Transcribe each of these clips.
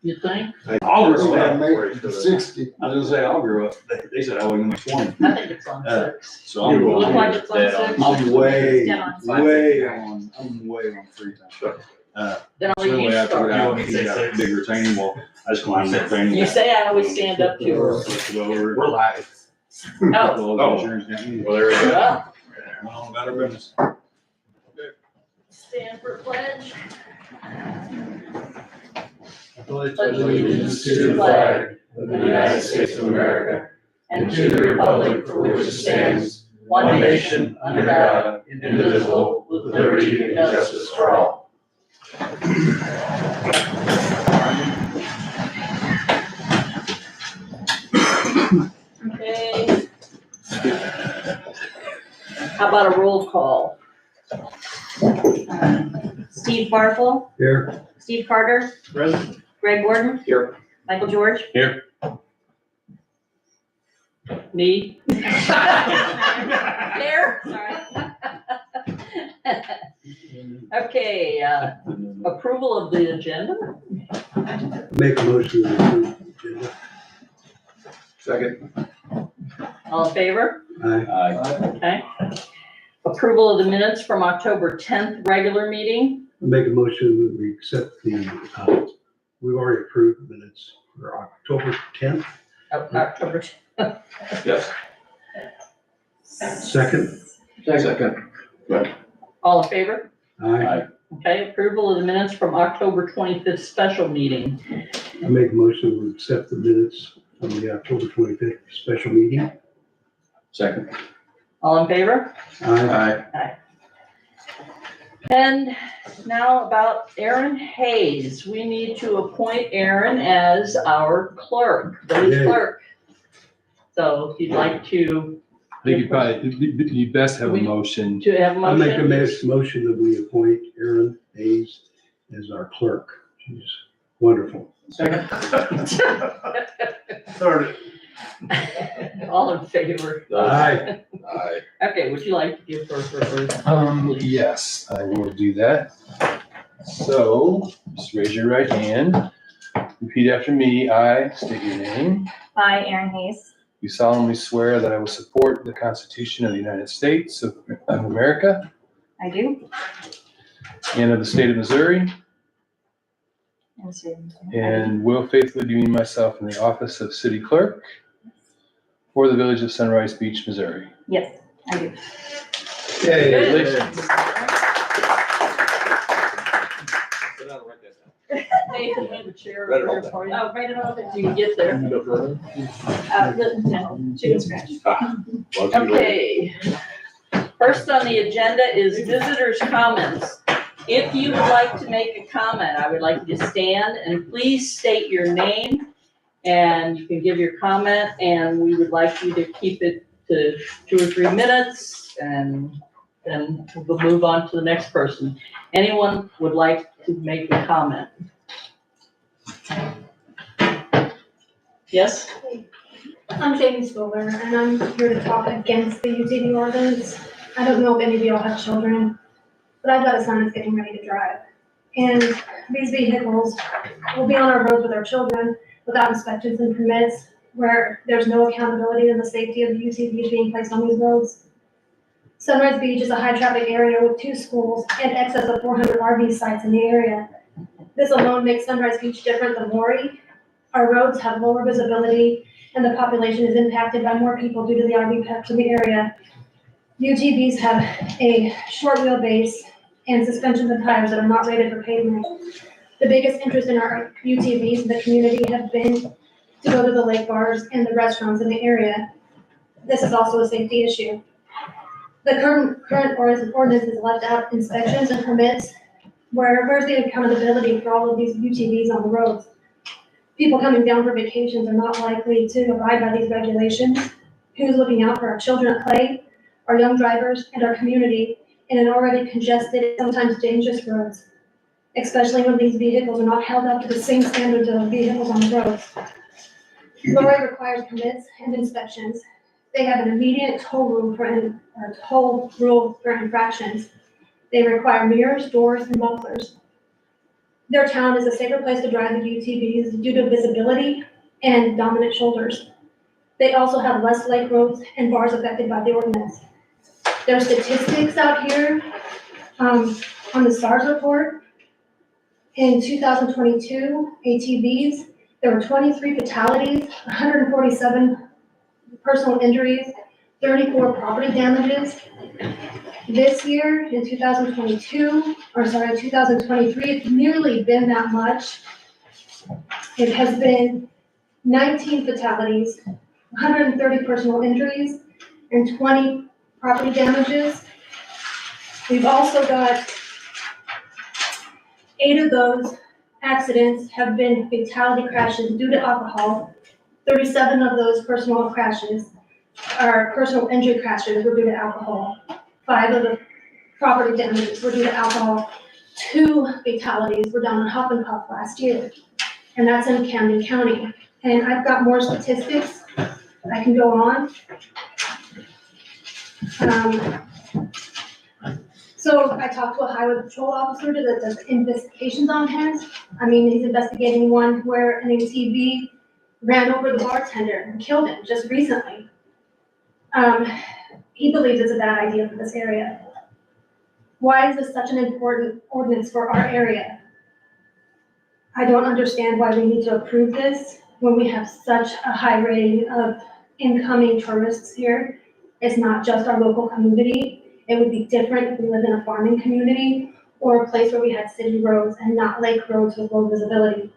You think? I'll grow Yeah, up. make it to 60. I was gonna say, I'll grow up. They said I wasn't gonna be 20. I think it's on 6. So I'm Look going. like it's on 6. I'm way, Down on I'm way on free time. Then I'll So let you anyway, I figured start. out he got a big retaining wall. I just climbed that retaining wall. You say I always stand up too early. We're live. Oh. Well, there we go. Well, No, about our business. stand for pledge. Pledge allegiance to the flag of the United States of America and to the republic for which it stands, one nation, under God, indivisible, with liberty and justice for all. Okay. How about a roll call? Steve Barthel, Here. Steve Carter, Present. Greg Gordon. Here. Michael George. Here. Me? There. Sorry. Okay, approval of the agenda? Make a motion to approve the agenda. Second. All in favor? Aye. Okay. Approval of the minutes from October 10th regular meeting? Make a motion that we accept we've already approved minutes for October 10th. October. Yes. Second. Second. All in favor? Aye. Okay, approval of the minutes from October 25th special meeting. I make a motion to accept the minutes from the October 25th special meeting. Second. All in favor? Aye. And now about Aaron Hayes. We need to appoint Aaron as our clerk, village Yay. clerk. So if you'd like to, I think you best have a motion. to have a I make a motion. motion that we appoint Erin Hayes as our clerk. She's wonderful. Second. Third. All in favor? Aye. Aye. Okay, would you like to give her first? Yes, I will do that. So, just raise your right hand. Repeat after me. I state your name. I, Aaron Hayes, You solemnly swear that I will support the Constitution of the United States of America I do. and of the state of Missouri, And so- and will faithfully demean myself in the office of city clerk for the village of Sunrise Beach, Missouri. Yes, I do. Congratulations. Nathan, we have a chair Right over on there for you. Oh, right about it. You can get there. No, chicken scratch. Okay. First on the agenda is visitors' comments. If you would like to make a comment, I would like you to stand and please state your name. And you can give your comment, and we would like you to keep it to 2 or 3 minutes, and then we'll move on to the next person. Anyone would like to make a comment? Yes? I'm Jamie Spiller, and I'm here to talk against the UTV ordinance. I don't know if any of y'all have children, but I've got a son that's getting ready to drive. And these vehicles will be on our roads with our children without inspections and permits, where there's no accountability in the safety of the UTVs being placed on these roads. Sunrise Beach is a high-traffic area with 2 schools and excess of 400 RV sites in the area. This alone makes Sunrise Beach different than Maury. Our roads have lower visibility, and the population is impacted by more people due to the RV parks in the area. UTVs have a short wheelbase and suspensions and tires that are not rated for pavement. The biggest interest in our UTVs in the community have been to go to the lake bars and the restaurants in the area. This is also a safety issue. The current ordinance has left out inspections and permits. Where's the accountability for all of these UTVs on the roads? People coming down for vacations are not likely to abide by these regulations. Who's looking out for our children at play, our young drivers, and our community in an already congested, sometimes dangerous roads, especially when these vehicles are not held up to the same standards of vehicles on the roads. Lorry requires permits and inspections. They have an immediate toll rule for infractions. They require mirrors, doors, and mufflers. their town is a safer place to drive the UTVs due to visibility and dominant shoulders. They also have less lake roads and bars affected by the ordinance. There are statistics out here, on the STARS report. In 2022, ATVs, there were 23 fatalities, 147 personal injuries, 34 property damages. This year, in 2023, it's nearly been that much. It has been 19 fatalities, 130 personal injuries, and 20 property damages. We've also got 8 of those accidents have been fatality crashes due to alcohol. 37 of those personal injury crashes were due to alcohol. 5 of the property damages were due to alcohol. 2 fatalities were done on Huff and Puff last year, and that's in Camden County. And I've got more statistics. I can go on. So I talked to a highway patrol officer that does investigations on his. He's investigating one where an ATV ran over the bartender and killed him just recently. He believes it's a bad idea for this area. Why is this such an important ordinance for our area? I don't understand why we need to approve this when we have such a high rating of incoming tourists here. It's not just our local community. It would be different if we lived in a farming community or a place where we had city roads and not lake roads with low visibility.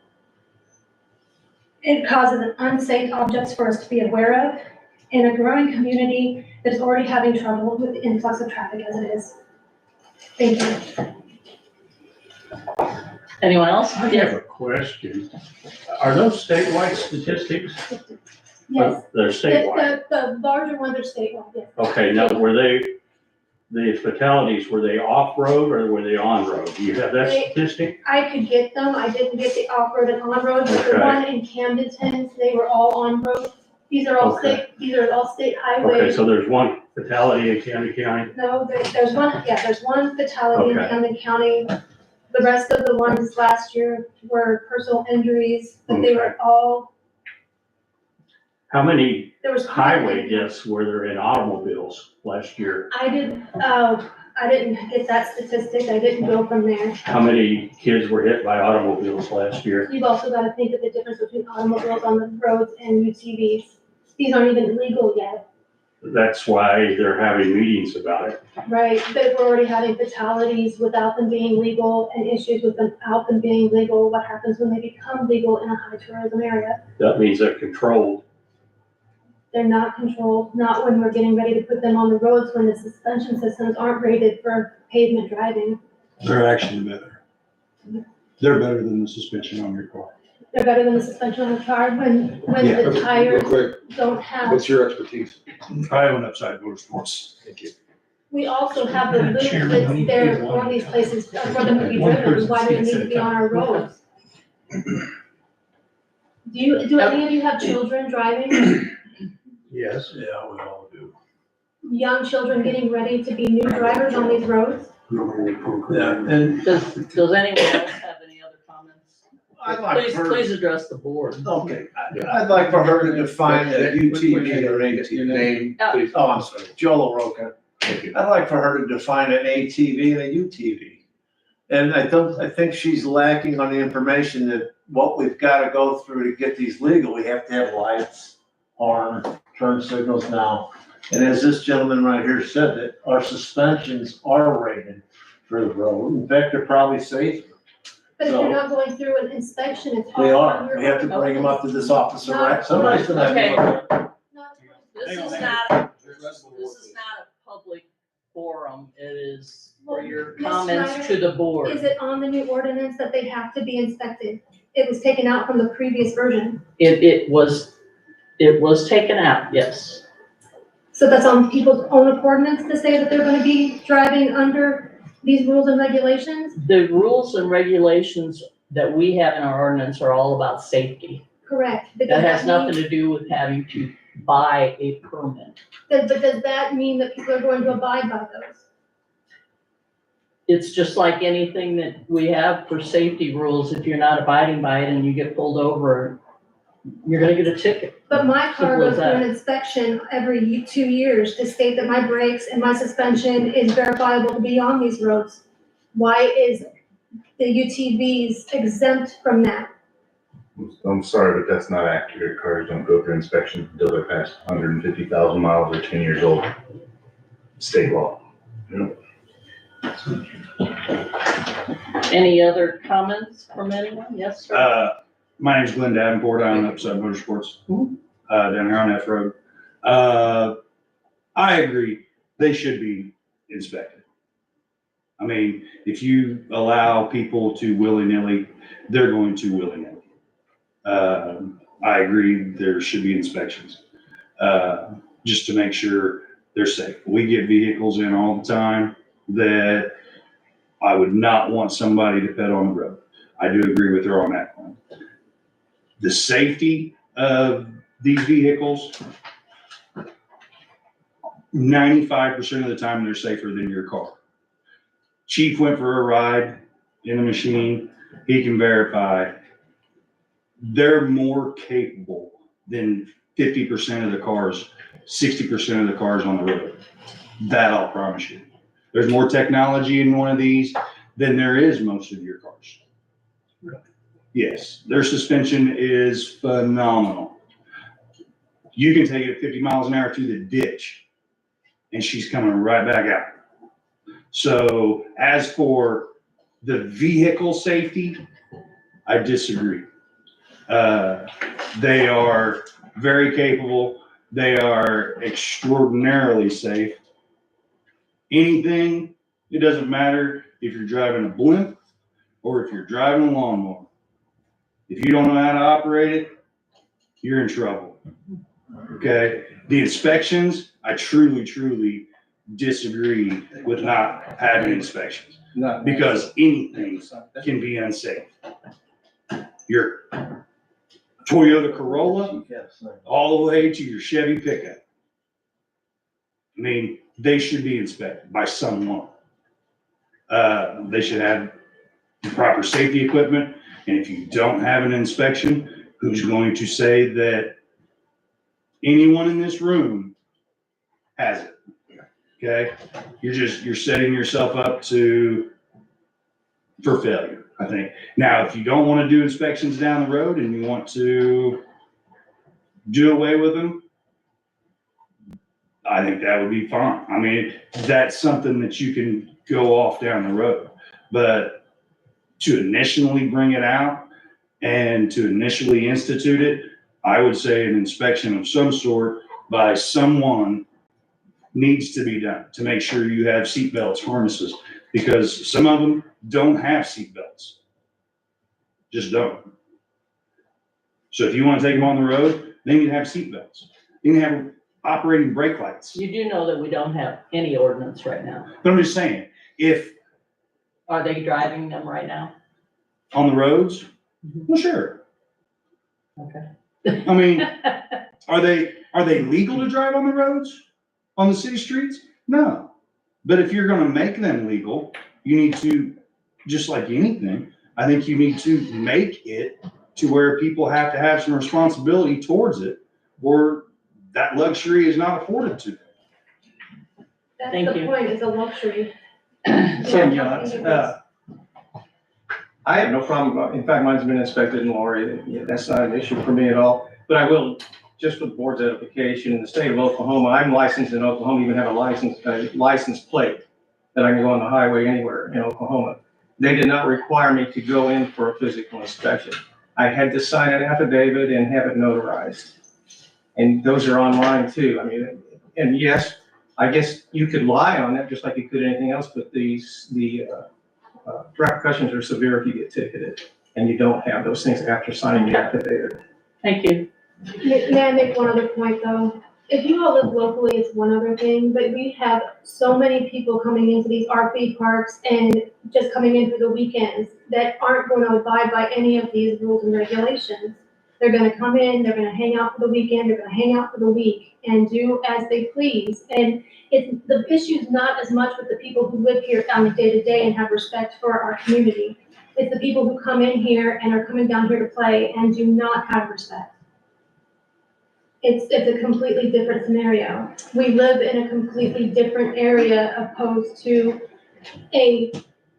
It causes unsafe objects for us to be aware of in a growing community that is already having trouble with the influx of traffic as it is. Thank you. Anyone else? I have a question. Are those statewide statistics? Yes, They're statewide. the larger ones are statewide, yes. Okay, now the fatalities, were they off-road or were they on-road? Do you have that statistic? I could get them. I didn't get the off-road and on-road, but the Okay. one in Camden, they were all on-road. These are all Okay. these are all state Okay, highways. so there's one fatality in Camden County? No, there's one fatality in Okay. Camden County. The rest of the ones last year were personal injuries, but they were all, How many there was. highway deaths were there in automobiles last year? I didn't get that statistic. I didn't go from there. How many kids were hit by automobiles last year? You've also got to think of the difference between automobiles on the roads and UTVs. These aren't even legal yet. That's why they're having meetings about it. Right, but we're already having fatalities without them being legal and issues without them being legal. What happens when they become legal in a high tourism area? That means they're controlled. They're not controlled, not when we're getting ready to put them on the roads, when the suspension systems aren't rated for pavement driving. They're actually better. They're better than the suspension on your car. They're better than the suspension on the car when Yeah. the Real tires quick, don't have. what's your expertise? I own Upside Motorsports. Thank you. We also have the loop that's there on these places for them to be driven. Why do they need to be on our roads? Do any of you have children driving? Yes. Yeah, we all do. Young children getting ready to be new drivers on these roads? Yeah, and Does anyone else have any other comments? I'd like Please, for, please address the board. okay, I'd like for her to define a UTV or Your ATV. name, Yeah. please. Oh, I'm sorry, Joe LaRocca. Thank you. I'd like for her to define an ATV and a UTV. And I think she's lacking on the information that what we've gotta go through to get these legal, we have to have lights, horn, turn signals now. And as this gentleman right here said, that our suspensions are rated for the road. In fact, they're probably safer. But if you're not going through an inspection, it's all They on are. your. We have to bring them up to this officer, right? Somebody's gonna have to Okay. look at it. This is not, this is not a public forum. It is for your Ms. comments Snyder, to the board. Is it on the new ordinance that they have to be inspected? It was taken out from the previous version. It was taken out, yes. So that's on people's own ordinance to say that they're gonna be driving under these rules and regulations? The rules and regulations that we have in our ordinance are all about safety. Correct. But That does has mean- nothing to do with having to buy a permit. But does that mean that people are going to abide by those? it's just like anything that we have for safety rules. If you're not abiding by it and you get pulled over, you're gonna get a ticket. But my car Simple as goes through that. an inspection every 2 years to state that my brakes and my suspension is verifiable to be on these roads. Why is the UTVs exempt from that? I'm sorry, but that's not accurate. Cars don't go through inspection until they're past 150,000 miles or 10 years old. State law. Any other comments from anyone? Yes, sir? My name's Glenn Davenport. I own Upside Motorsports, Mhm. down here on F Road. I agree, they should be inspected. I mean, if you allow people to willy-nilly, they're going to willy-nilly. I agree, there should be inspections, just to make sure they're safe. We get vehicles in all the time that I would not want somebody to pet on the road. I do agree with her on that one. The safety of these vehicles, 95% of the time, they're safer than your car. Chief went for a ride in the machine. He can verify they're more capable than 50% of the cars, 60% of the cars on the road. That I'll promise you. There's more technology in one of these than there is most of your cars. Yes, their suspension is phenomenal. You can take it at 50 miles an hour to the ditch and she's coming right back out. So as for the vehicle safety, I disagree. They are very capable. They are extraordinarily safe. Anything, it doesn't matter if you're driving a blimp or if you're driving a lawnmower. If you don't know how to operate it, you're in trouble. Okay? The inspections, I truly disagree with not having inspections because anything can be unsafe. Your Toyota Corolla, all the way to your Chevy pickup. I mean, they should be inspected by someone. They should have the proper safety equipment. And if you don't have an inspection, who's going to say that anyone in this room has it? Okay? You're setting yourself up for failure, I think. Now, if you don't want to do inspections down the road and you want to do away with them, I think that would be fine. I mean, that's something that you can go off down the road. But to initially bring it out and to initially institute it, I would say an inspection of some sort by someone needs to be done to make sure you have seatbelts, harnesses, because some of them don't have seatbelts. Just don't. So if you want to take them on the road, they need to have seatbelts. They need to have operating brake lights. You do know that we don't have any ordinance right now. But I'm just saying, if Are they driving them right now? on the roads, well, sure. Okay. I mean, are they legal to drive on the roads, on the city streets? No. But if you're gonna make them legal, you need to, just like anything, I think you need to make it to where people have to have some responsibility towards it, or that luxury is not afforded to them. That's Thank the you. point, it's a luxury. Ken Johns, I have no problem, in fact, mine's been inspected in Lori, yeah, that's not an issue for me at all. But I will, just for the board's edification, in the state of Oklahoma, I'm licensed in Oklahoma, even have a license plate that I can go on the highway anywhere in Oklahoma. They did not require me to go in for a physical inspection. I had to sign an affidavit and have it notarized. And those are online too. I mean, and yes, I guess you could lie on that just like you could anything else, but the repercussions are severe if you get ticketed and you don't have those things after signing the affidavit. Thank you. May I make one other point though? If you all live locally, it's one other thing, but we have so many people coming into these RV parks and just coming in for the weekends that aren't going to abide by any of these rules and regulations. They're gonna come in, they're gonna hang out for the weekend, they're gonna hang out for the week and do as they please. And the issue's not as much with the people who live here on a day-to-day and have respect for our community. It's the people who come in here and are coming down here to play and do not have respect. It's a completely different scenario. We live in a completely different area opposed to a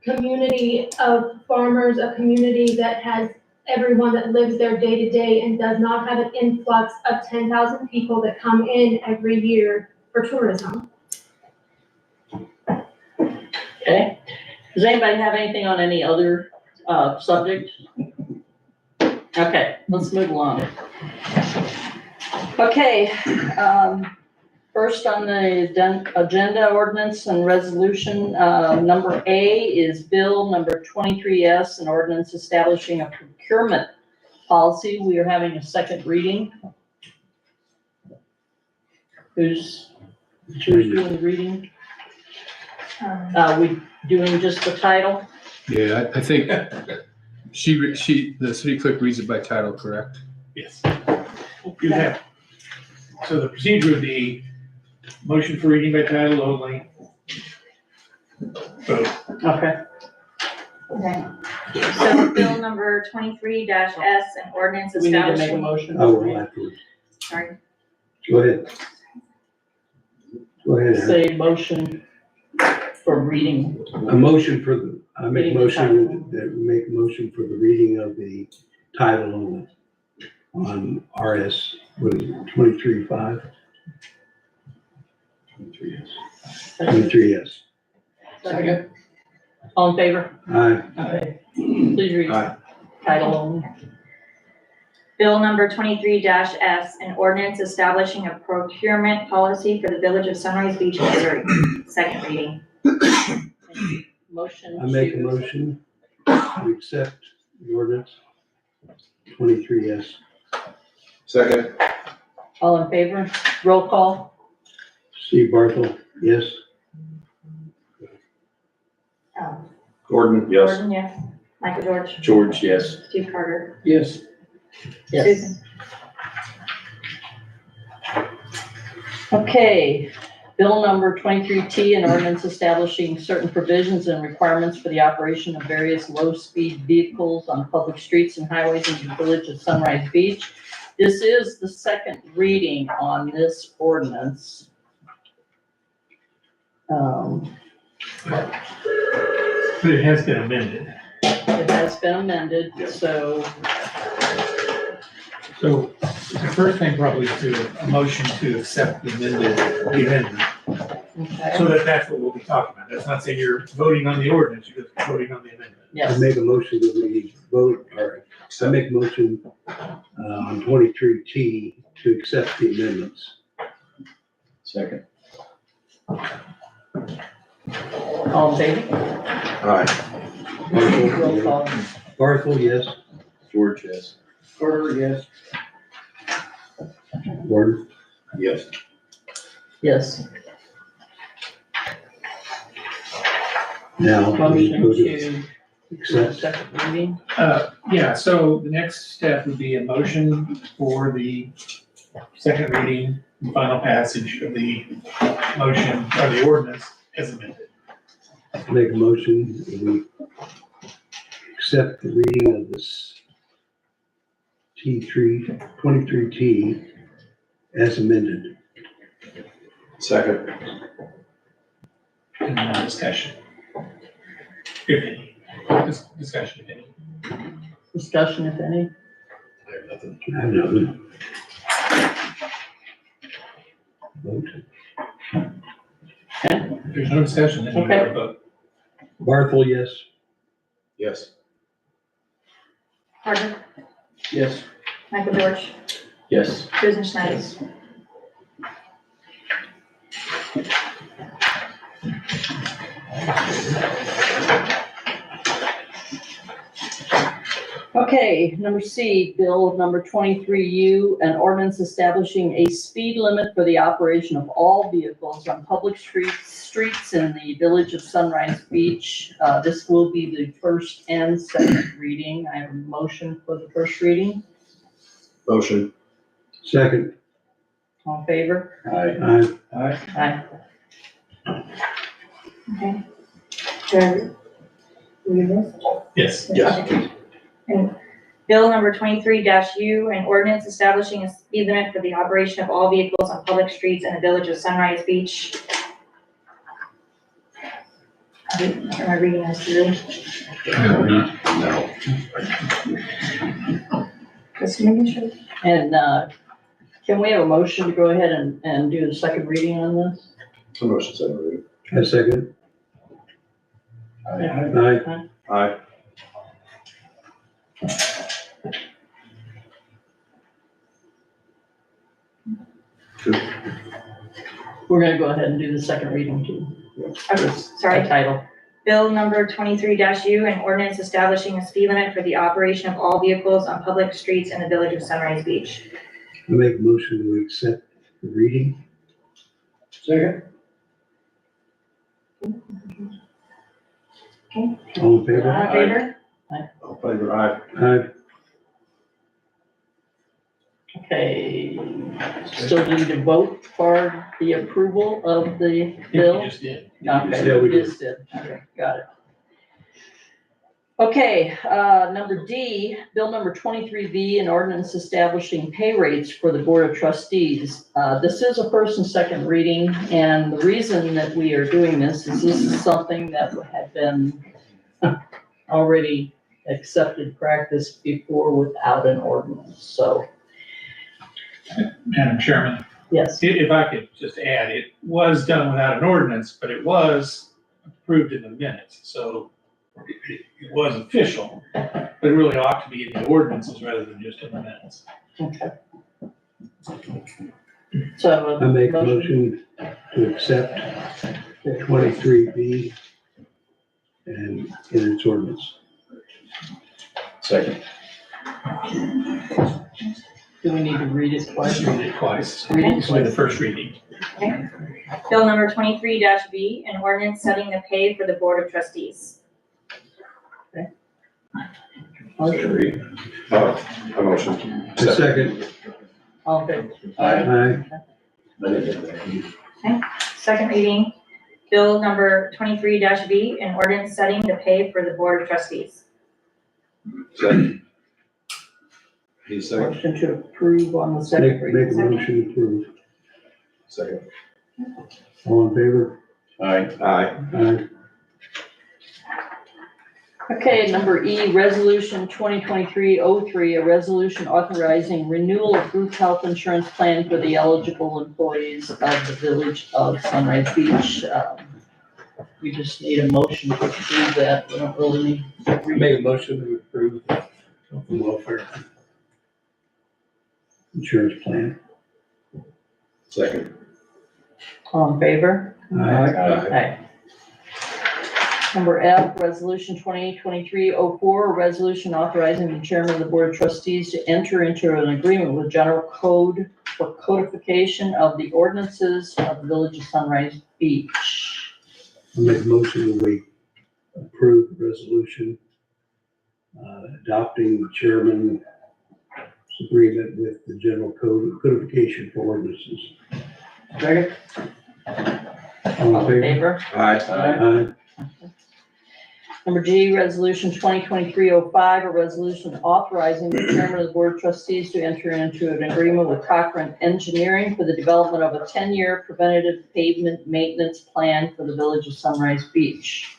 community of farmers, a community that has everyone that lives there day to day and does not have an influx of 10,000 people that come in every year for tourism. Okay, does anybody have anything on any other, subject? Okay, let's move along. Okay, first on the agenda, ordinance and resolution, number A is bill number 23S, an ordinance establishing a procurement policy. We are having a second reading. Who's doing the reading? We doing just the title? Yeah, I think the city clerk reads it by title, correct? Yes. You have, so the procedure would be motion for reading by title only. Vote. Okay. Okay. So bill number 23-S, an ordinance Do we need to make a establishing. motion? I will afterwards. Sorry. Go ahead. Go ahead, Aaron. Say motion for reading. A motion for the, I make Reading a the motion, title. that we make a motion for the reading of the title only on RS, what is it, 23.5? 23S. Second. All in favor? Aye. Okay. Please read. Aye. Title only. Bill number 23-S, an ordinance establishing a procurement policy for the village of Sunrise Beach, Missouri. Second reading. Motion. I make a to- motion to accept the ordinance 23S. Second. All in favor? Roll call. Steve Barthel, yes. Gordon, yes. Gordon, yes. Michael George. George, yes. Steve Carter. Yes. Yes. Susan. Okay. Bill number 23T, an ordinance establishing certain provisions and requirements for the operation of various low-speed vehicles on public streets and highways in the village of Sunrise Beach. This is the second reading on this ordinance. But it has been amended. It has been amended, so So the first thing probably is a motion to accept the amendment, okay. so that's what we'll be talking about. That's not saying you're voting on the ordinance, you're just voting on the amendment. I Yes. make a motion that we vote, or I make a motion on 23T to accept the amendments. Second. All in favor? Aye. Roll call. Barthel, yes. George, yes. Carter, yes. Gordon? Yes. Yes. Now, we Motion go to to accept. second reading. Yeah, so the next step would be a motion for the second reading and final passage of the motion, or the ordinance as amended. Make a motion that we accept the reading of this 23T as amended. Second. And now discussion. If any. Discussion, if any. Discussion, if any. I have nothing. I have nothing. Vote. If there's no discussion, then you Okay. have a vote. Barthel, yes. Yes. Carter. Yes. Michael George. Yes. Susan Schneider. Okay, number C, bill number 23U, an ordinance establishing a speed limit for the operation of all vehicles on public streets in the village of Sunrise Beach. This will be the first and second reading. I have a motion for the first reading. Motion. Second. All in favor? Aye. Aye. Okay. Sure. Read this? Yes. Yes. And bill number 23-U, an ordinance establishing a speed limit for the operation of all vehicles on public streets in the village of Sunrise Beach. Am I reading this through? No. Just making sure. And, can we have a motion to go ahead and do the second reading on this? Motion second. I second. Aye. Aye. We're gonna go ahead and do the second reading too. Okay, sorry. By title. Bill number 23-U, an ordinance establishing a speed limit for the operation of all vehicles on public streets in the village of Sunrise Beach. I make a motion to accept the reading. Second. All in favor? All in favor? All in favor, aye. Aye. Okay, still need to vote for the approval of the bill? You just did. Okay, Yeah, we we just did. Okay, got it. Okay, number D, bill number 23V, an ordinance establishing pay rates for the Board of Trustees. This is a first and second reading, and the reason that we are doing this is something that had been already accepted practice before without an ordinance, so, Madam Chairman, yes. if I could just add, it was done without an ordinance, but it was approved in the minutes, so it was official, but it really ought to be in the ordinances rather than just in the minutes. Okay. So. I make a motion to accept 23B and in its ordinance. Second. Do we need to read it twice? Read it twice. Read it It's only the first reading. Okay. Bill number 23-B, an ordinance setting the pay for the Board of Trustees. Motion. A motion. I second. All in favor? Aye. Second reading, bill number 23-B, an ordinance setting the pay for the Board of Trustees. Second. Need a second? Motion to approve on the second Make a reading. motion to approve. Second. All in favor? Aye. Aye. Aye. Okay, number E, resolution 2023-03, a resolution authorizing renewal of group health insurance plan for the eligible employees of the village of Sunrise Beach. We just need a motion to approve that. We don't really need to read. Make a motion to approve health and welfare insurance plan. Second. All in favor? Aye. Aye. Number F, resolution 2023-04, a resolution authorizing the chairman of the board of trustees to enter into an agreement with general code for codification of the ordinances of the village of Sunrise Beach. I make a motion that we approve the resolution adopting the chairman's agreement with the general code codification for ordinances. Second. All All in in favor? favor? Aye. Number G, resolution 2023-05, a resolution authorizing the chairman of the board of trustees to enter into an agreement with Cochran Engineering for the development of a 10-year preventative pavement maintenance plan for the village of Sunrise Beach.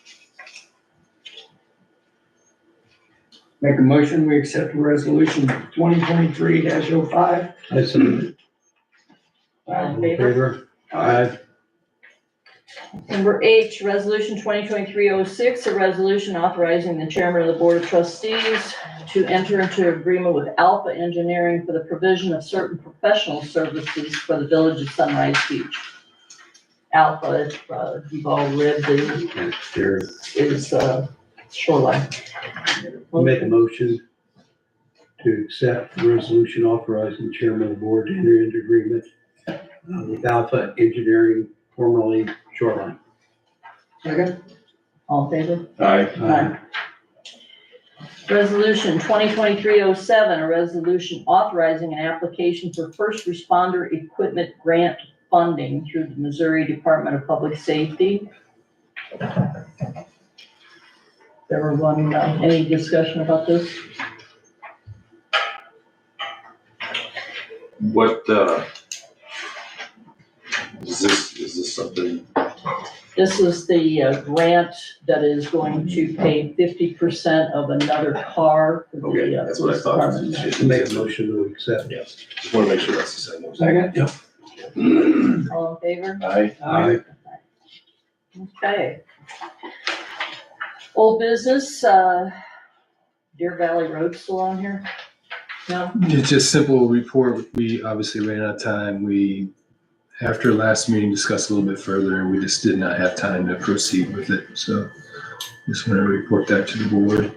Make a motion, we accept resolution 2023-05. I second. All in favor? Aye. Number H, resolution 2023-06, a resolution authorizing the chairman of the board of trustees to enter into agreement with Alpha Engineering for the provision of certain professional services for the village of Sunrise Beach. Alpha, you've all read the, There. is shoreline. I'll make a motion to accept the resolution authorizing the chairman of the board to enter into agreement with Alpha Engineering, formerly Shoreline. Second. All in favor? Aye. Aye. Resolution 2023-07, a resolution authorizing an application for first responder equipment grant funding through the Missouri Department of Public Safety. Everyone, any discussion about this? What, is this something? This is the grant that is going to pay 50% of another car for Okay, the that's what I police thought. department. Make a motion to accept. Just wanna make sure that's the same one. Second? Yep. All in favor? Aye. Aye. Okay. Old business, Deer Valley Road still on here? No? It's just simple report. We obviously ran out of time. We, after last meeting, discussed a little bit further, and we just did not have time to proceed with it. So just want to report that to the board.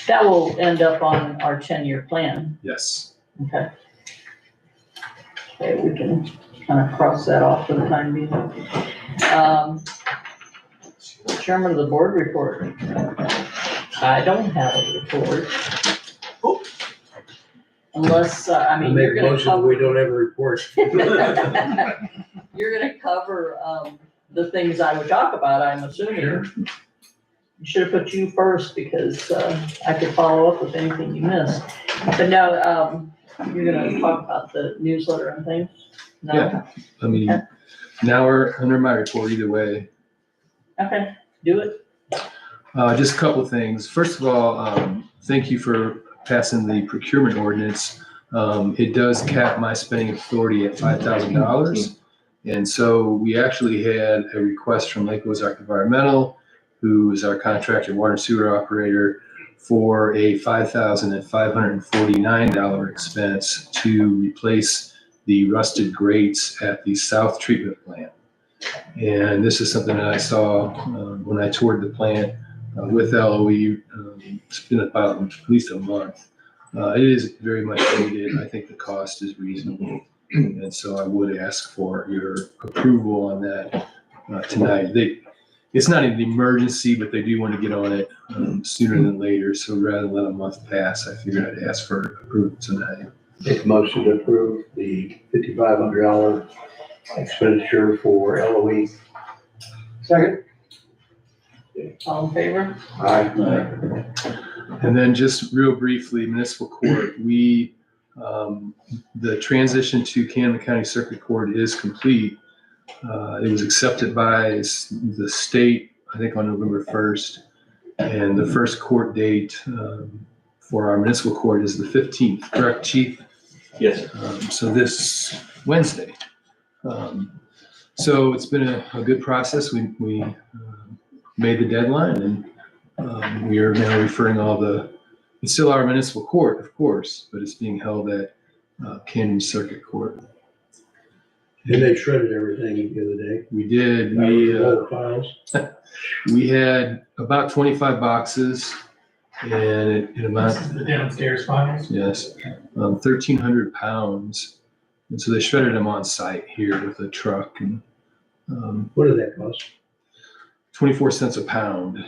That will end up on our 10-year plan. Yes. Okay. Okay, we can kind of cross that off for the time being. Chairman of the board report. I don't have a report. Unless, I mean, Make you're a gonna motion, cover. we don't have a report. You're gonna cover, the things I would talk about, I'm assuming. Sure. You should have put you first because, I could follow up with anything you missed. But no, you're gonna talk about the newsletter and things? No? Yeah. I mean, now we're under my report either way. Okay, do it. Just a couple of things. First of all, thank you for passing the procurement ordinance. It does cap my spending authority at $5,000. And so we actually had a request from Lake Ozark Environmental, who is our contracted water and sewer operator, for a $5,549 expense to replace the rusted grates at the South Treatment Plant. And this is something that I saw when I toured the plant with LOE. It's been about at least a month. It is very much needed. I think the cost is reasonable. And so I would ask for your approval on that tonight. It's not an emergency, but they do want to get on it sooner than later. So rather than let a month pass, I figured I'd ask for approval tonight. Make a motion to approve the $5,500 expenditure for LOE. Second? All in favor? Aye. And then just real briefly, municipal court, the transition to Camden County Circuit Court is complete. It was accepted by the state, I think on November 1st. And the first court date for our municipal court is the 15th, correct, Chief? Yes. So this Wednesday. So it's been a good process. We made the deadline, and we are now referring it's still our municipal court, of course, but it's being held at Camden Circuit Court. And they shredded everything the other day. We did. All the files. We had about 25 boxes, and it amounted. This is the downstairs files. Yes, 1,300 pounds. And so they shredded them on site here with a truck, and What did that cost? 24 cents a pound.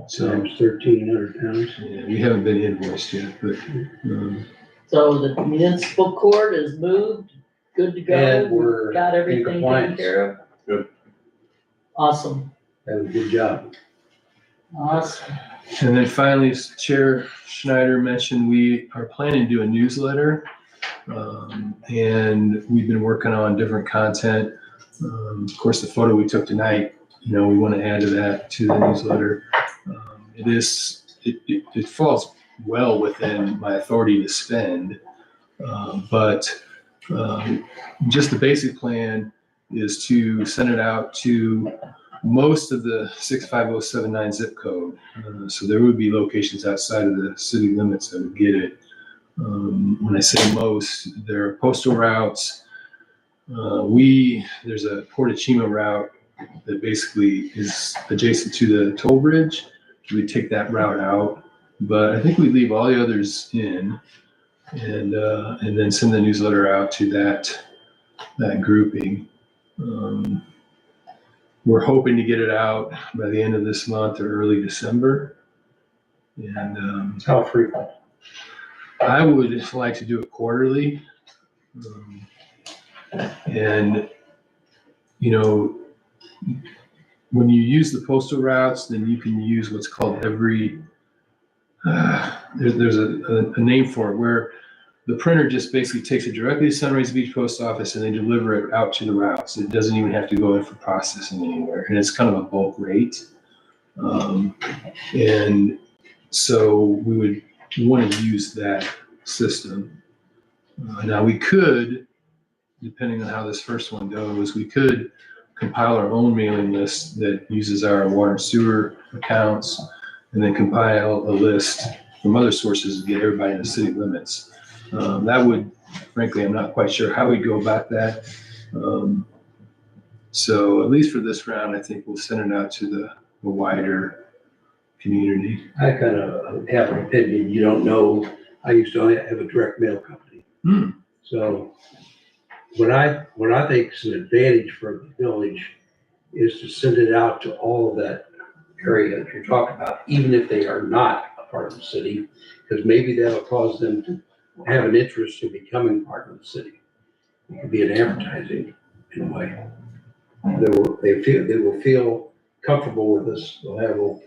So Times 1,300 pounds. yeah, we haven't been invoiced yet, but So the municipal court is moved, good to go. And we're Got in everything taken compliance. care of? Good. Awesome, That was a good job. awesome. and then finally, as Chair Schneider mentioned, we are planning to do a newsletter, and we've been working on different content. Of course, the photo we took tonight, we want to add to the newsletter. It falls well within my authority to spend, but just the basic plan is to send it out to most of the 65079 zip code. So there would be locations outside of the city limits that would get it. When I say most, there are postal routes. There's a Portachima route that basically is adjacent to the toll bridge. We take that route out, but I think we leave all the others in, and then send the newsletter out to that grouping. We're hoping to get it out by the end of this month or early December. And How frequent? I would like to do it quarterly. And, you know, when you use the postal routes, then you can use what's called there's a name for it, where the printer just basically takes it directly to Sunrise Beach Post Office and they deliver it out to the routes. It doesn't even have to go in for processing anywhere. And it's kind of a bulk rate. And so we would want to use that system. Now we could, depending on how this first one goes, we could compile our own mailing list that uses our water and sewer accounts, and then compile a list from other sources to get everybody in the city limits. That would, frankly, I'm not quite sure how we'd go about that. So at least for this round, I think we'll send it out to the wider community. I kind of have an opinion. You don't know. I used to have a direct mail company. So what I think is an advantage for the village is to send it out to all of that area that you're talking about, even if they are not a part of the city, because maybe that'll cause them to have an interest in becoming part of the city. It could be an advertising in a way. They will feel comfortable with us. They'll have a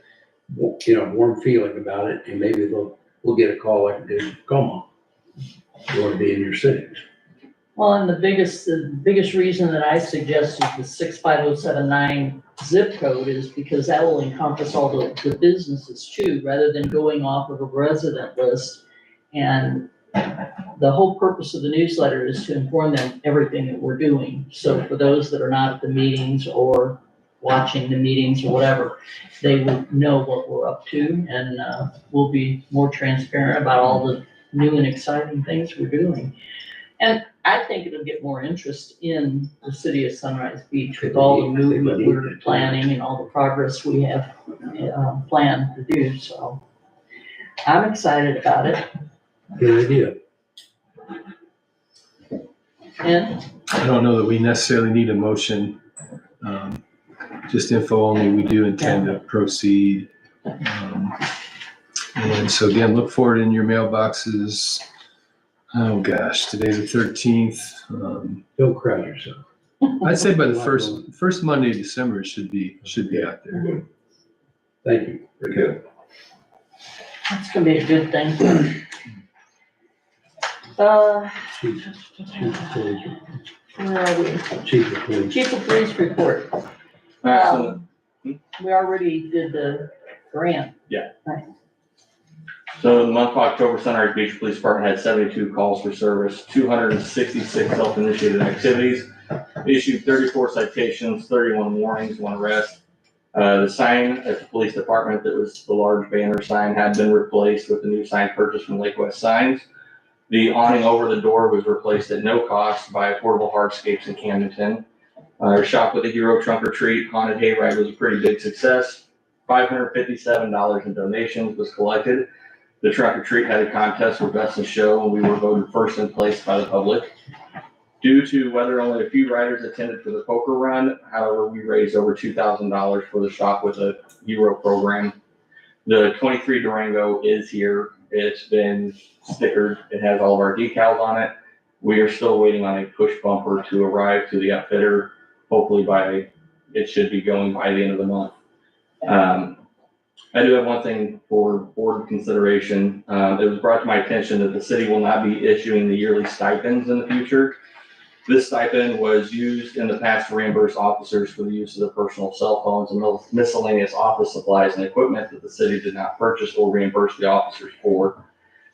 warm feeling about it, and maybe we'll get a call like they did in Tacoma. You want to be in your city. Well, and the biggest reason that I suggested the 65079 zip code is because that will encompass all the businesses too, rather than going off of a resident list. And the whole purpose of the newsletter is to inform them everything that we're doing. So for those that are not at the meetings or watching the meetings or whatever, they will know what we're up to, and we'll be more transparent about all the new and exciting things we're doing. And I think it'll get more interest in the city of Sunrise Beach with all the movement we're planning and all the progress we have planned to do. So I'm excited about it. Good idea. And I don't know that we necessarily need a motion, just info only. We do intend to proceed. And so again, look for it in your mailboxes. Oh gosh, today's the 13th. Don't crowd yourself. I'd say by the first Monday of December, it should be out there. Thank you. Very good. that's gonna be a good thing. Chief of police. Where are we? Chief of police. Chief of Police report. We already did the grant. So in the month of October, Sunrise Beach Police Department had 72 calls for service, 266 self-initiated activities, issued 34 citations, 31 warnings, 1 arrest. The sign at the police department that was the large banner sign had been replaced with the new sign purchased from Lake West Signs. The awning over the door was replaced at no cost by Affordable Hardscapes in Camdenton. Our Shop with a Hero trunk or treat haunted hayride was a pretty big success. $557 in donations was collected. The trunk or treat had a contest for best in show, and we were voted first in place by the public. Due to weather, only a few riders attended for the poker run. However, we raised over $2,000 for the Shop with a Hero program. The 23 Durango is here. It's been stickered. It has all of our decals on it. We are still waiting on a push bumper to arrive to the outfitter. Hopefully it should be going by the end of the month. I do have one thing for board consideration. It was brought to my attention that the city will not be issuing the yearly stipends in the future. This stipend was used in the past to reimburse officers for the use of their personal cell phones and miscellaneous office supplies and equipment that the city did not purchase or reimburse the officers for.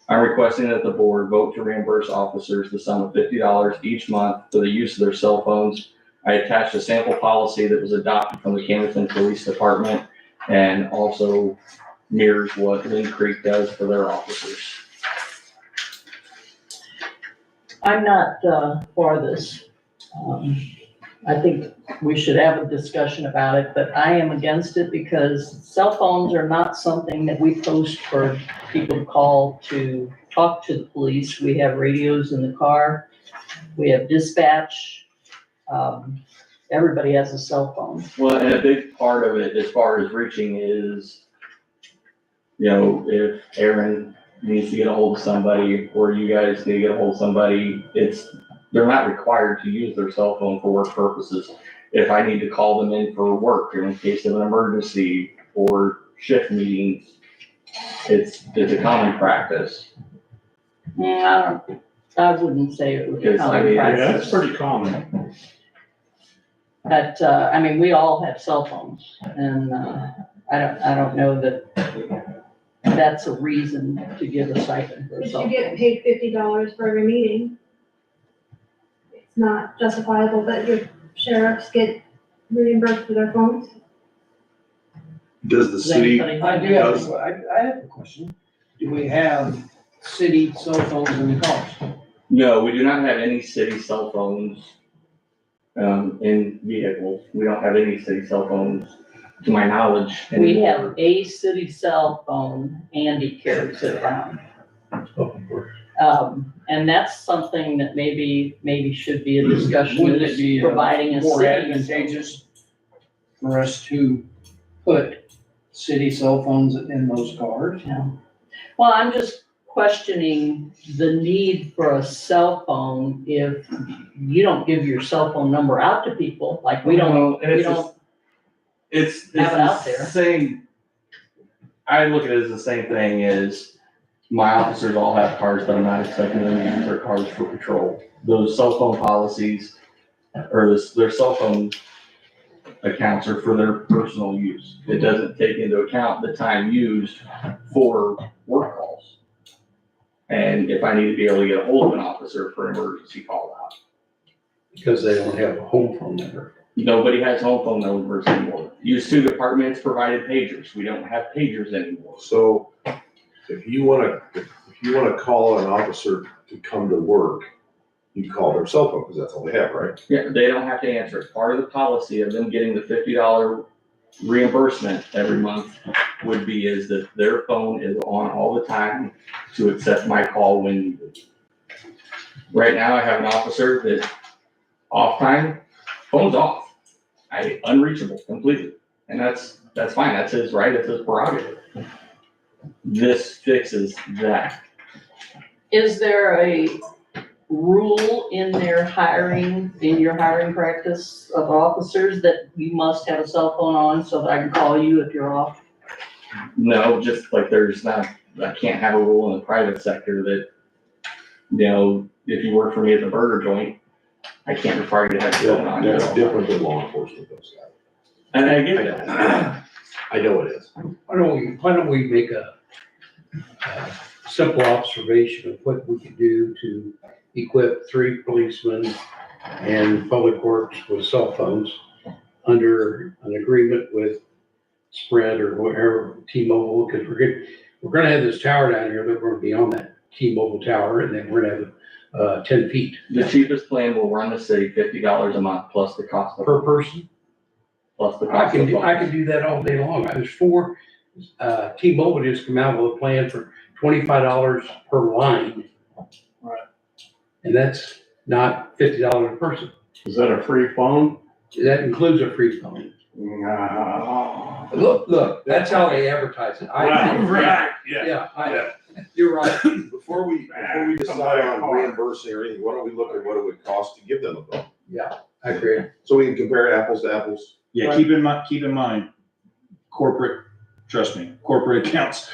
I'm requesting that the board vote to reimburse officers the sum of $50 each month for the use of their cell phones. I attached a sample policy that was adopted from the Camdenton Police Department and also mirrors what Lynn Creek does for their officers. I'm not for this. I think we should have a discussion about it, but I am against it because cell phones are not something that we post for people to call to talk to the police. We have radios in the car. We have dispatch. Everybody has a cell phone. Well, and a big part of it as far as reaching is if Aaron needs to get a hold of somebody, or you guys need to get a hold of somebody, they're not required to use their cell phone for work purposes. If I need to call them in for work in case of an emergency or shift meetings, it's a common practice. I wouldn't say it would be Because, I common mean, Yeah, practice. that's pretty common. But, I mean, we all have cell phones, and, I don't know that that's a reason to give a stipend for a If cell you phone. get paid $50 for every meeting, it's not justifiable that your sheriffs get reimbursed for their phones. Does the Does city, anybody I have do any- have, I have a question. Do we have city cell phones in the cars? No, we do not have any city cell phones in vehicles. We don't have any city cell phones, to my knowledge. We anymore. have a city cell phone, Andy carries it around. And that's something that maybe should be a discussion, Wouldn't it is be providing a more city. advantageous for us to put city cell phones in those cars? Yeah. Well, I'm just questioning the need for a cell phone if you don't give your cell phone number out to people, like we don't. It's have it out the there. same, I look at it as the same thing as my officers all have cars, but I'm not expecting them to use their cars for patrol. Those cell phone policies, or their cell phone accounts are for their personal use. It doesn't take into account the time used for work calls. And if I need to be able to get a hold of an officer for an emergency call out. Because they don't have a home phone number. Nobody has home phone numbers anymore. Used to departments provided pagers. We don't have pagers anymore. so if you wanna call an officer to come to work, you call their cell phone, because that's all they have, right? Yeah, they don't have to answer it. Part of the policy of them getting the $50 reimbursement every month would be is that their phone is on all the time to accept my call when needed. Right now, I have an officer that off time, phone's off. Unreachable completely. And that's fine. That's his right. It's his prerogative. This fixes that. Is there a rule in your hiring practice of officers that you must have a cell phone on so that I can call you if you're off? No, just like I can't have a rule in the private sector that, if you work for me at the burger joint, I can't require you to have your phone on. That's different than law enforcement, those guys. And I get that. I know it is. Why don't we make a simple observation of what we could do to equip 3 policemen and public works with cell phones under an agreement with Sprint or whatever, T-Mobile, because we're gonna have this tower down here, but we're gonna be on that T-Mobile tower, and then we're gonna have 10 feet The cheapest plan will run the city $50 a month plus the cost of, per person. plus the I cost of can do that all day long. There's 4, T-Mobile just come out with a plan for $25 per line. Right. And that's not $50 a person. Is that a free phone? That includes a free phone. Look, that's how they advertise it. Right, Yeah, you're right. Before we decide on reimbursing or anything, why don't we look at what it would cost to give them a phone? Yeah, I agree. So we can compare apples to apples. Yeah, keep in mind, trust me, corporate accounts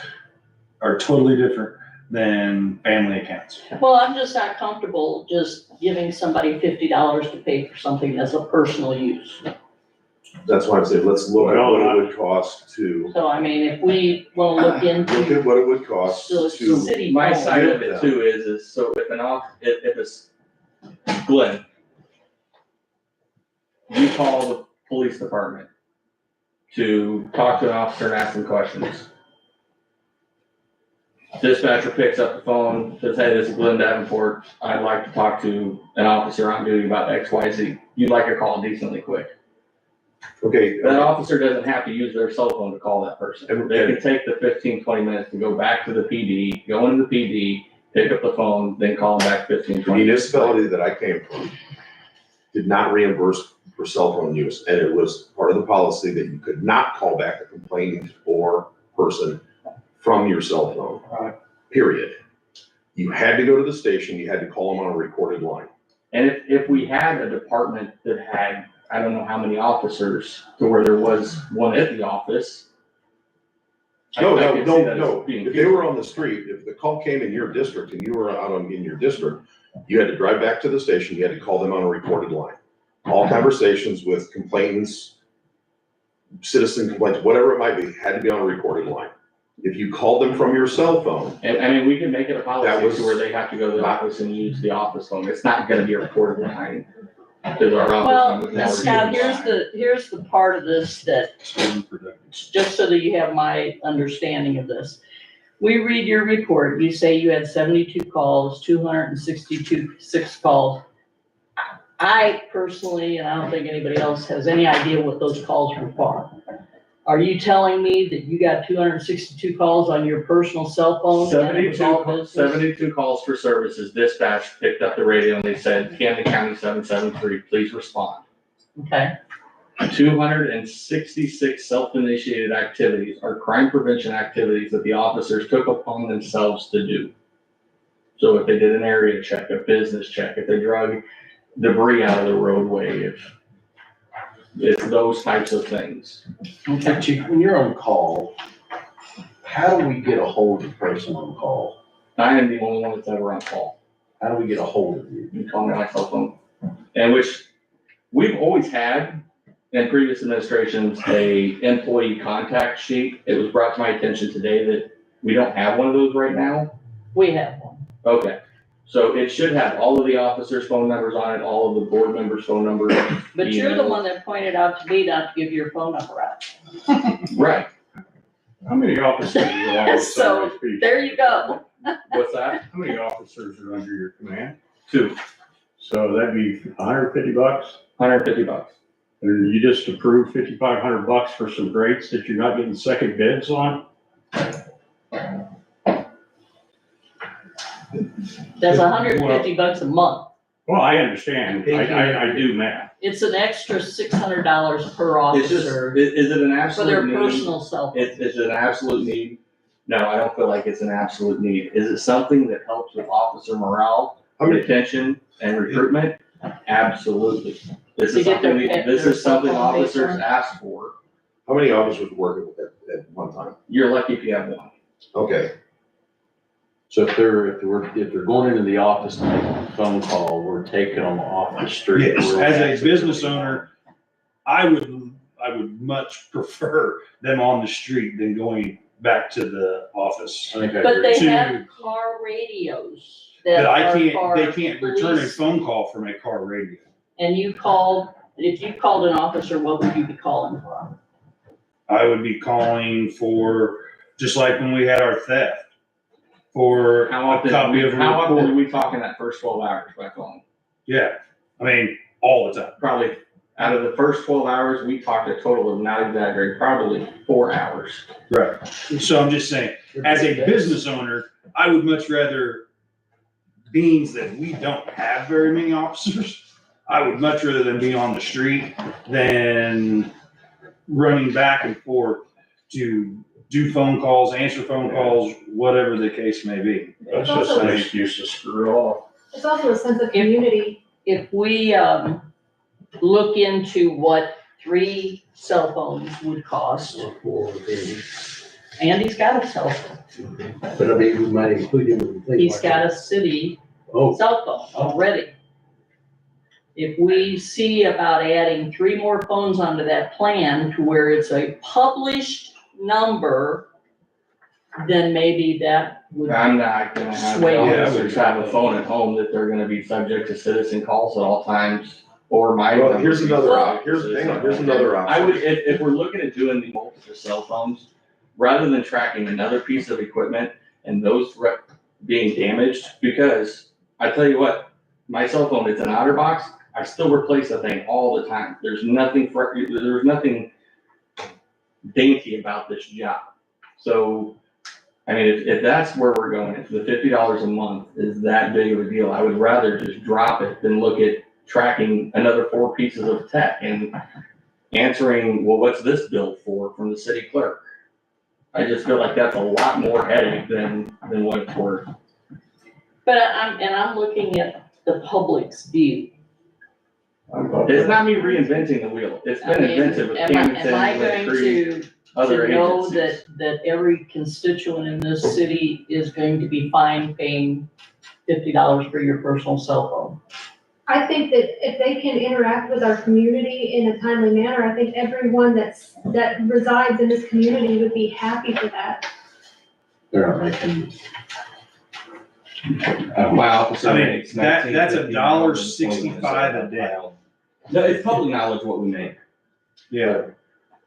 are totally different than family accounts. Well, I'm just not comfortable just giving somebody $50 to pay for something that's a personal use. That's why I said, let's look at what it would cost to, So I mean, if we wanna look look into at what it would cost the to, city My phone. side of it too is so if it's Glenn, you call the police department to talk to an officer and ask them questions. Dispatcher picks up the phone, says, hey, this is Glenn Davenport. I'd like to talk to an officer on duty about XYZ. You'd like your call decently quick. okay. That officer doesn't have to use their cell phone to call that person. They can take the 15, 20 minutes to go back to the PD, go into the PD, pick up the phone, then call them back 15, The 20 minutes. municipality that I came from did not reimburse for cell phone use, and it was part of the policy that you could not call back a complaining or person from your cell phone. Period. You had to go to the station, you had to call them on a recorded line. And if we had a department that had, I don't know how many officers, to where there was one at the office. No, I could see that as being If they were on the street, if the call came in your district and you were in your district, you had to drive back to the station, you had to call them on a recorded line. All conversations with complainants, citizen complaints, whatever it might be, had to be on a recorded line. If you called them from your cell phone, And I mean, we can make it a That policy was- to where they have to go to the office and use the office phone. It's not gonna be a recorded line. Because our office Well, phone would never Scott, be here's the part of this that, just so that you have my understanding of this. We read your report, you say you had 72 calls, 262 calls. I personally, and I don't think anybody else has any idea what those calls were for. Are you telling me that you got 262 calls on your personal cell phone? and it was all business? 72 calls for services. Dispatch picked up the radio and they said, Camden County 773, please respond. Okay, 266 self-initiated activities are crime prevention activities that the officers took upon themselves to do. So if they did an area check, a business check, if they drug debris out of the roadway, if it's those types of things. Hey, Chief, when you're on call, how do we get a hold of the person on call? I am the only one that's ever on call. How do we get a hold of you? You call me on my cell phone. And which we've always had in previous administrations, a employee contact sheet. It was brought to my attention today that we don't have one of those right now. we have one. Okay, so it should have all of the officers' phone numbers on it, all of the board members' phone numbers. But you're the emails. one that pointed out to me not to give your phone number out. Right, How many officers are on So, Sunrise Beach? There you go. what's that? How many officers are under your command? 2, So that'd be $150, $150. and you just approved $5,500 for some grates that you're not getting second bids on? That's $150 a month. Well, I understand, I do math. It's an extra $600 per It's just, officer is it an for absolute their need? personal cell phone. Is it an absolute need? No, I don't feel like it's an absolute need. Is it something that helps with officer morale, retention, and recruitment? Absolutely. This To is get their something, pet- this their is something cell phone officers based on? ask for. how many officers work at one time? You're lucky if you have one. Okay, So if they're going into the office to make a phone call, we're taking them off the street. Yes, as a business owner, I would much prefer them on the street than going back to the office. I think I But agree. they To- have car radios that But are they for can't return a police. phone call from a car radio. And you called, if you called an officer, what would you be calling for? I would be calling for, just like when we had our theft, for How a often, copy of a how often report. do we talk in that first 12 hours by phone? Yeah, I mean, all the time. Probably, out of the first 12 hours, we talked a total of, not exaggerating, probably 4 hours. Right. So I'm just saying, as a business owner, I would much rather, being that we don't have very many officers, I would much rather them be on the street than running back and forth to do phone calls, answer phone calls, whatever the case may be. That's just an excuse to screw off. It's also a sense of community. If we, look into what 3 cell phones would cost, Andy's got a cell phone. But I mean, we might include him in things He's like got that. a city Oh, cell phone already. If we see about adding 3 more phones onto that plan to where it's a published number, then maybe that would. I'm not gonna have Sway. the Yeah, officers have a phone at home that they're gonna be subject to citizen calls at all times, or my. well, here's another, Well- hang on, here's another option. I would, if we're looking at doing the multiple cell phones, rather than tracking another piece of equipment and those being damaged, because I tell you what, my cell phone, it's an OtterBox, I still replace the thing all the time. There's nothing dainty about this job. So, I mean, if that's where we're going, if the $50 a month is that big of a deal, I would rather just drop it than look at tracking another 4 pieces of tech and answering, well, what's this bill for from the city clerk? I just feel like that's a lot more headache than what it's worth. But I'm looking at the public's view. It's not me reinventing the wheel. It's I been mean, invented with am I Camden, going Creek, to other know agencies. that every constituent in this city is going to be fine paying $50 for your personal cell phone? I think that if they can interact with our community in a timely manner, I think everyone that resides in this community would be happy for that. They're not making. My officer I mean, makes that's $19.50 $1.65 a day. No, it's public knowledge what we make. Yeah, I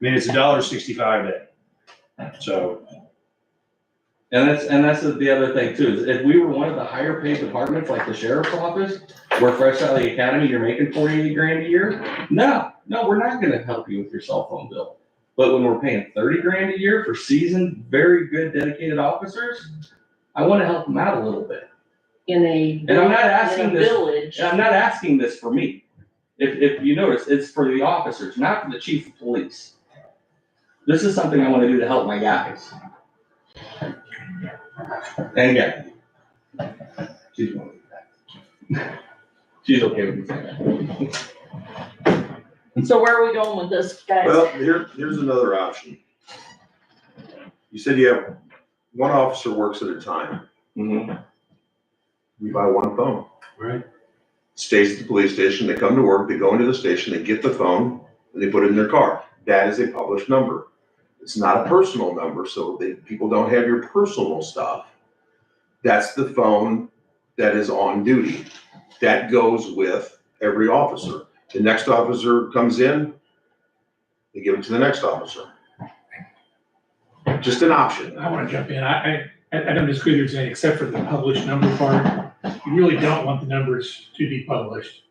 mean, it's $1.65 a day. So, And that's the other thing too, is if we were one of the higher paid departments, like the sheriff's office, where fresh out of the academy, you're making 48 grand a year, no, we're not gonna help you with your cell phone bill. But when we're paying 30 grand a year for seasoned, very good dedicated officers, I wanna help them out a little bit. In a And I'm not asking this, village. and I'm not asking this for me. If you notice, it's for the officers, not for the chief of police. This is something I wanna do to help my guys. And yeah. She's okay with me saying that. So where are we going with this, guys? Well, here's another option. You said you have one officer works at a time. Mhm. You buy one phone. Right. Stays at the police station, they come to work, they go into the station, they get the phone, and they put it in their car. That is a published number. It's not a personal number, so people don't have your personal stuff. That's the phone that is on duty. That goes with every officer. The next officer comes in, they give it to the next officer. Just an option. I want to jump in. I don't disagree with you saying, except for the published number part. You really don't want the numbers to be published.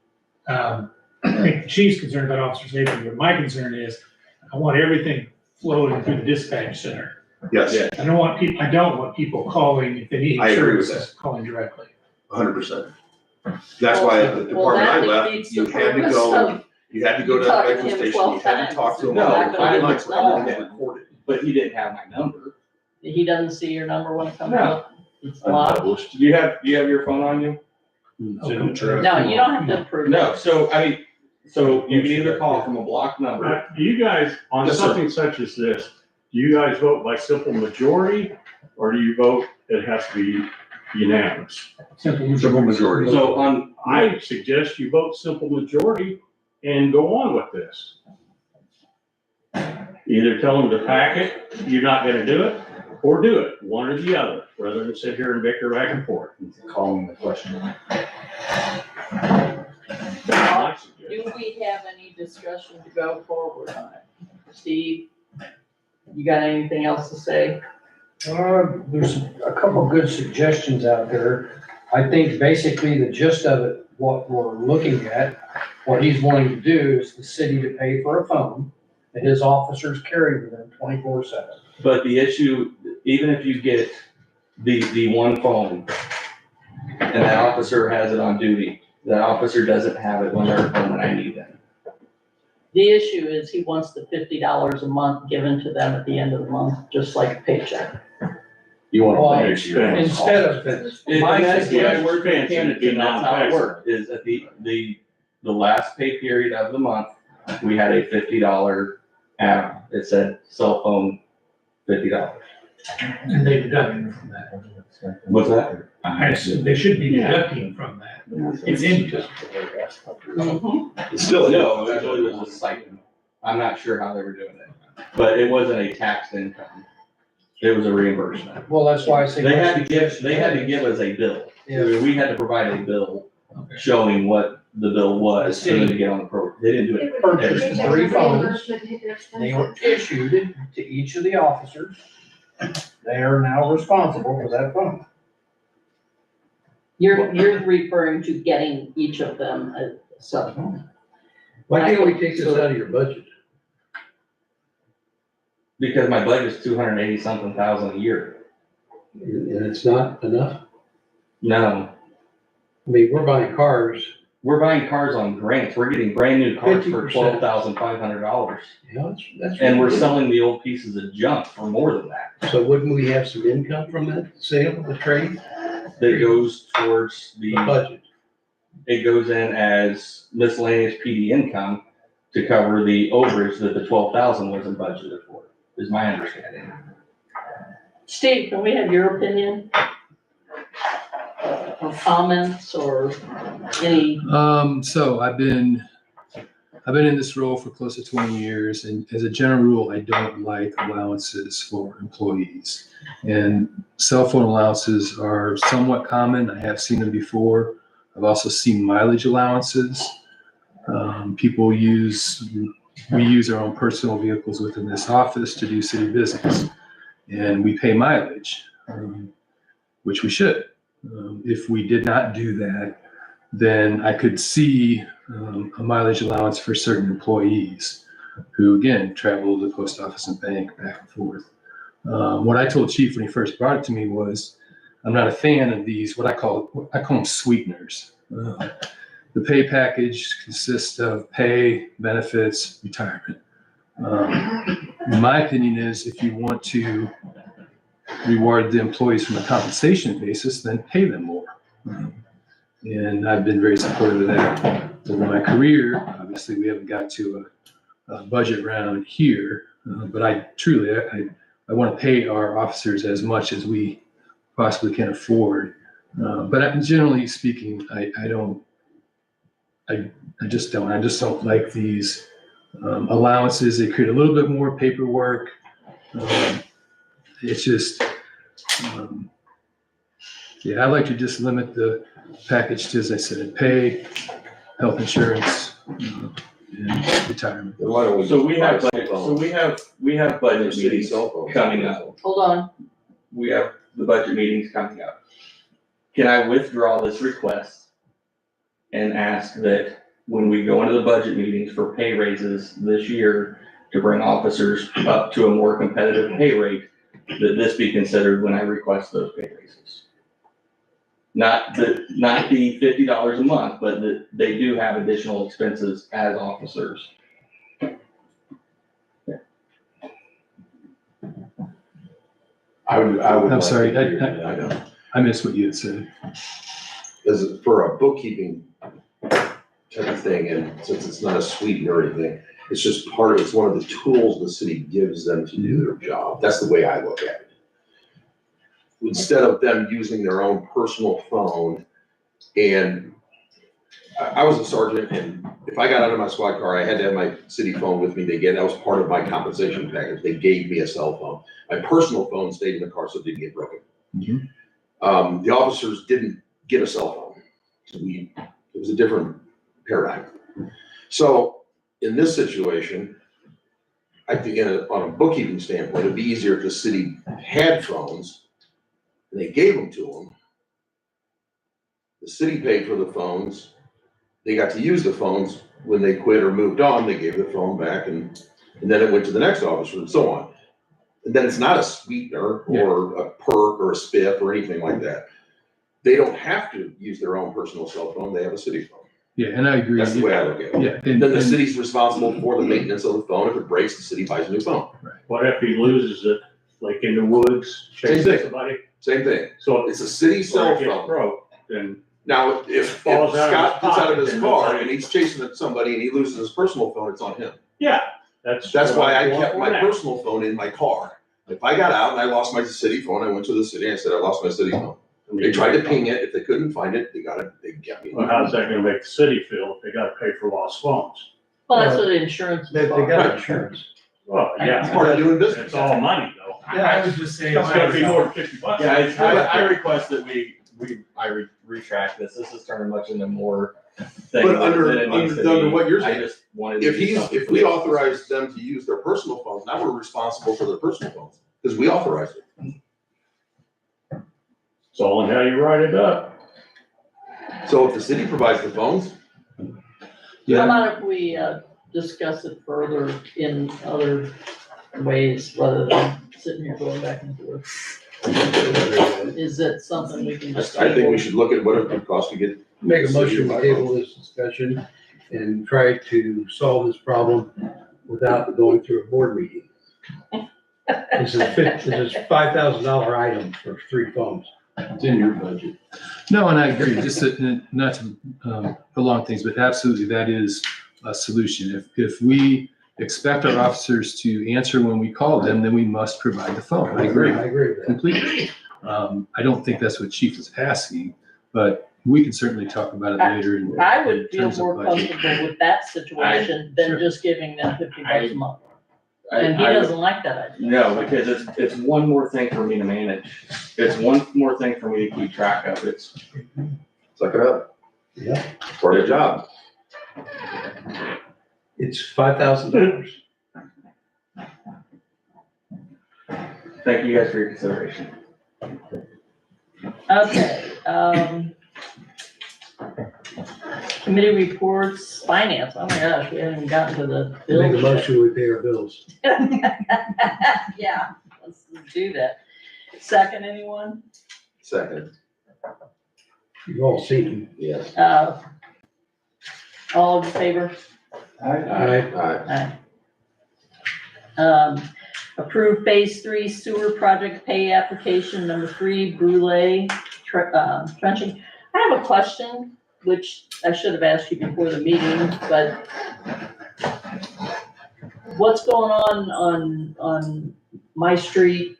I think the chief's concerned about officer safety, but my concern is I want everything flowing through the dispatch center. Yes, I don't want people calling if they need I agree with services, calling directly. 100%. That's why the department I left, you had to go to that petrol station, you had to talk to him. No, all the time. I- It's recorded. But he didn't have my number. He doesn't see your number when it comes No. up? It's locked? Do you have your phone on you? it's in the truck. No, you don't have to approve it. No, so you can either call from a blocked number. Do you guys, on Yes, sir. something such as this, do you guys vote by simple majority, or do you vote, it has to be unanimous? Simple majority. So I suggest you vote simple majority and go on with this. Either tell them to pack it, you're not gonna do it, or do it, one or the other, rather than sit here and bicker back and forth. Calling the question. Do we have any discussion to go forward on it? Steve, you got anything else to say? There's a couple good suggestions out there. I think basically the gist of it, what we're looking at, what he's wanting to do is the city to pay for a phone that his officers carry with them 24/7. But the issue, even if you get the one phone and that officer has it on duty, that officer doesn't have it when they're at home and I need them. The issue is he wants the $50 a month given to them at the end of the month, just like a paycheck. You want Well, to manage your own Instead of, And my that's the way I suggestion, work in Expansion would be Camden, that's how it non-taxable. worked, is at the last pay period of the month, we had a $50 add, it said cell phone, $50. And they deduct from that. What's that? I assume they should be deducting from that. It's into. It's still, No, it was a stipend. I'm not sure how they were doing it, but it wasn't a taxed income. It was a reimbursement. well, that's why I say. They had to give us a bill. Yeah. We had to provide a bill showing what the bill was for them to get on the program. They didn't do it. It would be Purchased paycheck 3 phones. reimbursement and hit their They were expenses. issued to each of the officers. They are now responsible for that phone. You're referring to getting each of them a cell phone. Why can't we take this out of your budget? Because my budget's 280 something thousand a year. And it's not enough? No, I mean, we're buying cars We're buying cars on grants. We're getting brand new cars for 50%. $12,500. Yeah, that's. And we're really good. selling the old pieces of junk for more than that. So wouldn't we have some income from that sale of the trade? That goes towards The budget. it goes in as miscellaneous PD income to cover the overage that the 12,000 wasn't budgeted for, is my understanding. Steve, can we have your opinion? Or comments or any, So I've been in this role for close to 20 years, and as a general rule, I don't like allowances for employees. And cell phone allowances are somewhat common. I have seen them before. I've also seen mileage allowances. We use our own personal vehicles within this office to do city business, and we pay mileage, which we should. If we did not do that, then I could see a mileage allowance for certain employees who, again, travel to the post office and bank back and forth. What I told Chief when he first brought it to me was, I'm not a fan of these, I call them sweeteners. The pay package consists of pay, benefits, retirement. My opinion is, if you want to reward the employees from a compensation basis, then pay them more. And I've been very supportive of that over my career. Obviously, we haven't got to a budget round here, but I want to pay our officers as much as we possibly can afford. But generally speaking, I just don't like these allowances. They create a little bit more paperwork. It's just, I'd like to just limit the package to, as I said, pay, health insurance, and retirement. So we have budget meetings coming up. hold on, We have the budget meetings coming up. Can I withdraw this request and ask that when we go into the budget meetings for pay raises this year to bring officers up to a more competitive pay rate, that this be considered when I request those pay raises? Not the $50 a month, but that they do have additional expenses as officers. I'm sorry, I know. I missed what you had said. As for a bookkeeping type of thing, and since it's not a sweetener or anything, it's just it's one of the tools the city gives them to do their job. That's the way I look at it. Instead of them using their own personal phone, and I was a sergeant, and if I got out of my squad car, I had to have my city phone with me. That was part of my compensation package. They gave me a cell phone. My personal phone stayed in the car so it didn't get broken. Mm-hmm. The officers didn't get a cell phone. It was a different paradigm. So in this situation, I think on a bookkeeping standpoint, it'd be easier if the city had phones and they gave them to them. The city paid for the phones. They got to use the phones when they quit or moved on. They gave the phone back, and then it went to the next officer and so on. And then it's not a sweetener or a perk or a spiff or anything like that. They don't have to use their own personal cell phone. They have a city phone. Yeah, and I agree. That's the way I look at it. Yeah. And then the city's responsible for the maintenance of the phone. If it breaks, the city buys a new phone. What if he loses it, like in the woods, Same chasing thing. somebody? Same thing. So It's a city cell if it phone. broke, then Now, if Falls out of Scott his gets out of his pocket, car then and he's chasing at somebody and he loses his personal phone, it's on him. yeah, that's. That's what why I I'm going kept for my now. personal phone in my car. If I got out and I lost my city phone, I went to the city and I said, I lost my city phone. They tried to ping it. If they couldn't find it, they got me. Well, how's that gonna make the city feel if they gotta pay for lost phones? well, that's what insurance is for. got insurance. Well, It's yeah, part of doing business. it's all money though. Yeah, I was just saying. It's gonna be more than $50. Yeah, I request that I retract this. This is turning much into more thing But than it needs to be. under what you're I saying, just wanted to do something if for we the authorize them to use their personal phones, now we're responsible for their personal phones because we authorized it. It's all in how you write it up. So if the city provides the phones, How about if we discuss it further in other ways rather than sitting here going back and forth? Is it something we can just? I think we should look at what it would cost to get Make a motion, we table this discussion and try to solve this problem without going through a board meeting. This is $5,000 item for 3 phones. It's in your budget. No, and I agree, just not to prolong things, but absolutely, that is a solution. If we expect our officers to answer when we call them, then we must provide the phone. I agree with that. completely. I don't think that's what Chief is asking, but we can certainly talk about it later. I would feel terms of more budget. comfortable with that situation than just giving them $50 a month. And he doesn't like that idea. No, because it's one more thing for me to manage. It's one more thing for me to keep track of. Suck it up. Yeah. For the job. It's $5,000. Thank you guys for your consideration. Okay, committee reports, finance, oh my gosh, we haven't even gotten to the bills Make a yet. motion, we pay our bills. Yeah, let's do that. Second, anyone? Second. You've all seen Yes. All in favor? it. Aye. Approve phase 3 sewer project pay application number 3, Brule trenching. I have a question, which I should have asked you before the meeting, but what's going on my street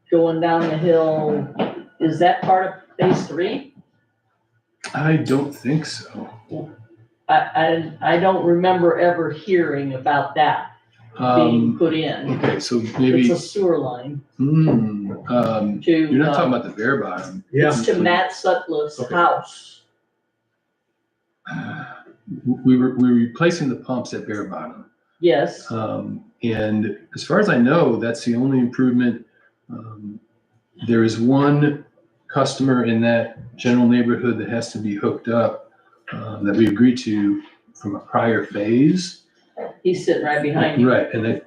going down the hill? Is that part of phase 3? I don't think so. I don't remember ever hearing about that being put in. Okay, so maybe. It's a sewer line You're to, not talking about the bare bottom. it's to Matt Sutcliffe's Okay. house. We're replacing the pumps at bare bottom. Yes, And as far as I know, that's the only improvement. There is one customer in that general neighborhood that has to be hooked up, that we agreed to from a prior phase. he's sitting right behind you. Right, and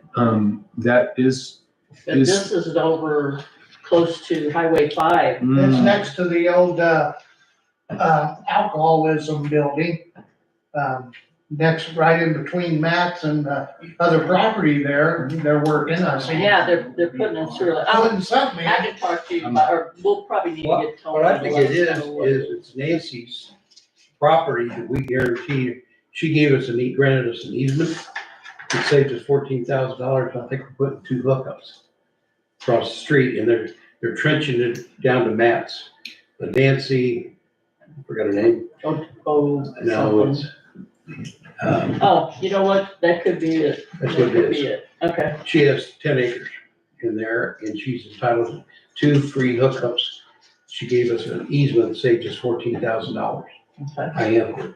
that is. But this is over close to Highway 5. It's next to the old, alcoholism building. Next, right in between Matt's and the other property there, they're working, I see. Yeah, they're putting in sewer line. Putting something in. I can talk to you about, or we'll probably need to get Tony. What I think it to let us know what it's Nancy's property that we guarantee. She gave us granted us an easement. It saved us $14,000. I think we're putting 2 hookups across the street, and they're trenching it down to Matt's. But Nancy, I forgot her name. Oh, No, it's, oh, you know what? That could be it. That's That what it could is. be it. Okay. She has 10 acres in there, and she's entitled to 2 free hookups. She gave us an easement that saved us $14,000. Okay. I am.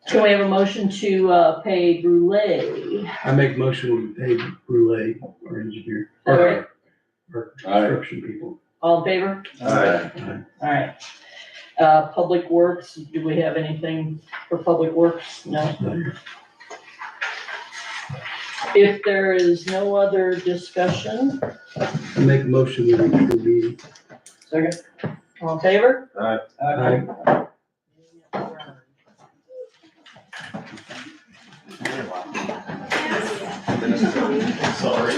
Can we have a motion to pay Brule? I make motion we pay Brule, our engineer, All or right. our construction people. All in favor? Aye. All right. Public Works, do we have anything for Public Works? No. If there is no other discussion, I make a motion we reach the meeting. second, all in favor? Aye. Sorry.